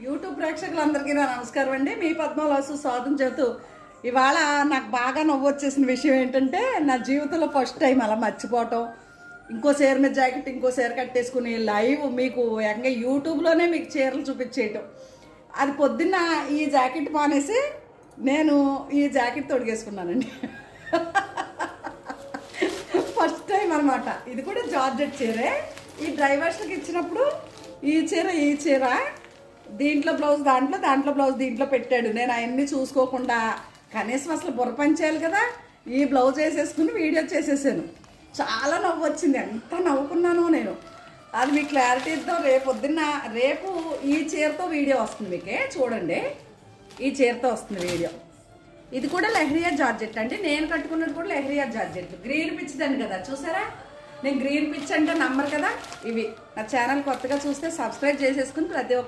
YouTube ప్రేక్షకులందరికీ నా నమస్కారం అండి. మీ పద్మవాసు స్వాగతం చెబుతూ ఇవాళ నాకు బాగా నవ్వు వచ్చేసిన విషయం ఏంటంటే, నా జీవితంలో ఫస్ట్ టైం అలా మర్చిపోవటం, ఇంకో చీర మీద జాకెట్ ఇంకో చీర కట్టేసుకుని లైవ్ మీకు ఏకంగా యూట్యూబ్లోనే మీకు చీరలు చూపించేయటం. అది పొద్దున్న ఈ జాకెట్ మానేసి నేను ఈ జాకెట్ తొడిగేసుకున్నానండి. ఫస్ట్ టైం అనమాట. ఇది కూడా జార్జెట్ చీరే. ఈ డ్రైవర్స్కి ఇచ్చినప్పుడు ఈ చీర దీంట్లో బ్లౌజ్ దాంట్లో బ్లౌజ్ దీంట్లో పెట్టాడు. నేను అవన్నీ చూసుకోకుండా కనీసం అసలు బుర్ర పంచేయాలి కదా, ఈ బ్లౌజ్ వేసేసుకుని వీడియో చేసేసాను. చాలా నవ్వు వచ్చింది, ఎంత నవ్వుకున్నానో నేను. అది మీకు క్లారిటీ ఇద్దాం. రేపు ఈ చీరతో వీడియో వస్తుంది మీకే, చూడండి. ఈ చీరతో వస్తుంది వీడియో. ఇది కూడా లెహరియా జార్జెట్ అండి. నేను కట్టుకున్నది కూడా లెహరియా జార్జెట్. గ్రీన్ పిచ్ దాన్ని కదా, చూసారా? నేను గ్రీన్ పిచ్ అంటే నమ్మరు కదా. ఇవి నా ఛానల్ కొత్తగా చూస్తే సబ్స్క్రైబ్ చేసేసుకుని ప్రతి ఒక్క